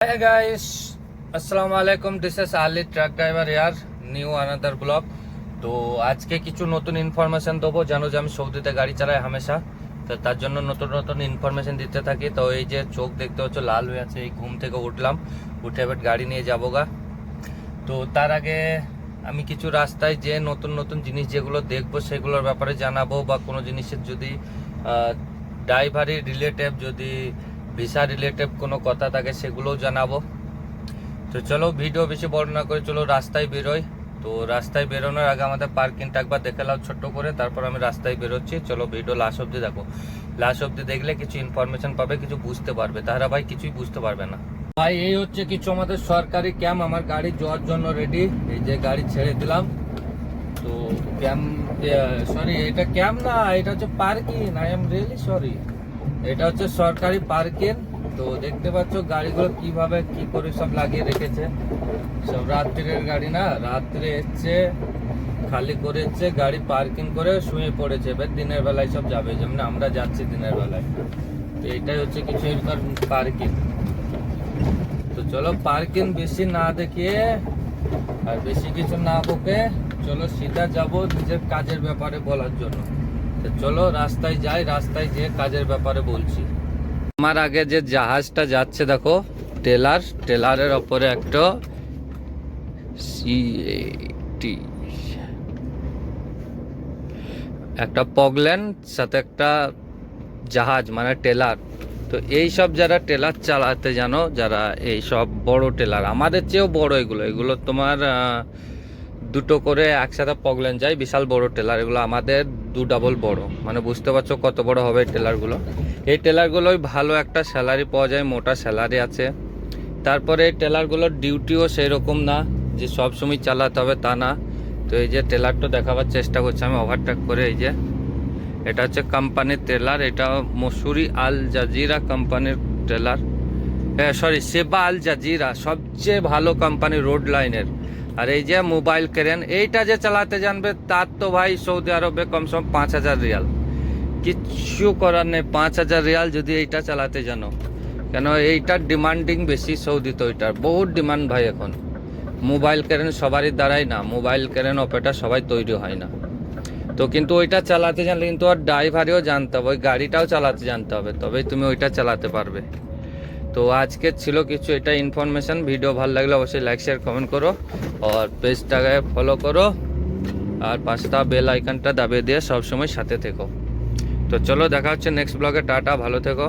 Hey guys, আসসালামু আলাইকুম, this is Ali truck driver year, new another blog. তো আজকে কিছু নতুন ইনফরমেশন দেবো। জানো যে আমি সৌদিতে গাড়ি চালাই হামেশা, তো তার জন্য নতুন নতুন ইনফরমেশন দিতে থাকি। তো এই যে চোখ দেখতে হচ্ছে লাল হয়ে আছে, এই ঘুম থেকে উঠলাম, উঠে এবার গাড়ি নিয়ে যাবো গা। তো তার আগে আমি কিছু রাস্তায় যে নতুন নতুন জিনিস যেগুলো দেখবো সেগুলোর ব্যাপারে জানাবো, বা কোনো জিনিসের যদি ড্রাইভারি রিলেটিভ, যদি ভিসা রিলেটিভ কোনো কথা থাকে সেগুলোও জানাবো। তো চলো ভিডিও বেশি বড় না করে চলো রাস্তায় বেরোই। তো রাস্তায় বেরোনোর আগে আমাদের পার্কিংটা একবার দেখে নাও ছোট্ট করে, তারপর আমি রাস্তায় বেরোচ্ছি। চলো ভিডিও লাস্ট অব্দি দেখো, লাস্ট অব্দি দেখলে কিছু ইনফরমেশন পাবে, কিছু বুঝতে পারবে। তারা ভাই কিছুই বুঝতে পারবে না। ভাই এই হচ্ছে কিছু আমাদের সরকারি ক্যাম্প, আমার গাড়ি যাওয়ার জন্য রেডি। এই যে গাড়ি ছেড়ে দিলাম। তো ক্যাম্প, সরি এটা ক্যাম্প না, এটা হচ্ছে parking. I am really sorry, এটা হচ্ছে সরকারি পার্কিং। তো দেখতে পাচ্ছ গাড়িগুলো কিভাবে কি করে সব লাগিয়ে রেখেছে। সব রাত্রির গাড়ি না, রাত্রে এসছে খালি করে এসছে, গাড়ি পার্কিং করে শুয়ে পড়েছে। এবার দিনের বেলায় সব যাবে, যেমন আমরা যাচ্ছি দিনের বেলায়। তো এটাই হচ্ছে কিছু এরকম পার্কিং। তো চলো পার্কিং বেশি না দেখিয়ে আর বেশি কিছু না বকে চলো সিধা যাব নিজের কাজের ব্যাপারে বলার জন্য। তো চলো রাস্তায় যাই, রাস্তায় যেয়ে কাজের ব্যাপারে বলছি। আমার আগে যে জাহাজটা যাচ্ছে দেখো, টেলারের ওপরে একটা সিএটি, একটা পগল্যান্ড সাথে একটা জাহাজ মানে টেলার। তো এই সব যারা টেলার চালাতে জানো, যারা এই সব বড় টেলার, আমাদের চেয়েও বড়, এগুলো তোমার দুটো করে একসাথে পগল্যান্ড যায়, বিশাল বড় টেলার এগুলো, আমাদের ডাবল বড়। মানে বুঝতে পারছো কত বড় হবে এই টেলারগুলো। এই টেলারগুলোই ভালো একটা স্যালারি পাওয়া যায়, মোটা স্যালারি আছে। তারপরে এই টেলারগুলোর ডিউটিও সেই রকম না যে সব সময় চালাতে হবে, তা না। তো এই যে টেলারটা দেখাবার চেষ্টা করছি আমি ওভারটেক করে। এই যে এটা হচ্ছে কোম্পানির টেলার, এটা মসুরি আল জাজিরা কোম্পানির টেলার, সরি সেবা আল জাজিরা, সবচেয়ে ভালো কোম্পানি রোড লাইনের। আর এই যে মোবাইল ক্রেন, এইটা যে চালাতে জানবে তার তো ভাই সৌদি আরবে কমসম 5,000 রিয়াল, কিচ্ছু করার নেই। 5,000 রিয়াল যদি এইটা চালাতে জানো, কেন এইটার ডিমান্ডিং বেশি সৌদি, তো এটার বহুত ডিমান্ড ভাই এখন। মোবাইল ক্রেন সবারই দ্বারাই না, মোবাইল ক্রেন অপারেটর সবাই তৈরি হয় না। তো কিন্তু ওইটা চালাতে জানলে কিন্তু আর ড্রাইভারিও জানতে হবে, ওই গাড়িটাও চালাতে জানতে হবে, তবেই তুমি ওইটা চালাতে পারবে। তো আজকে ছিল কিছু এটা ইনফরমেশন। ভিডিও ভালো লাগলে অবশ্যই লাইক শেয়ার কমেন্ট করো, আর পেজটাকে ফলো করো, আর পাঁচটা বেল আইকনটা দাবিয়ে দিয়ে সবসময় সাথে থেকো। তো চলো দেখা হচ্ছে নেক্সট ব্লগে। টাটা, ভালো থেকো।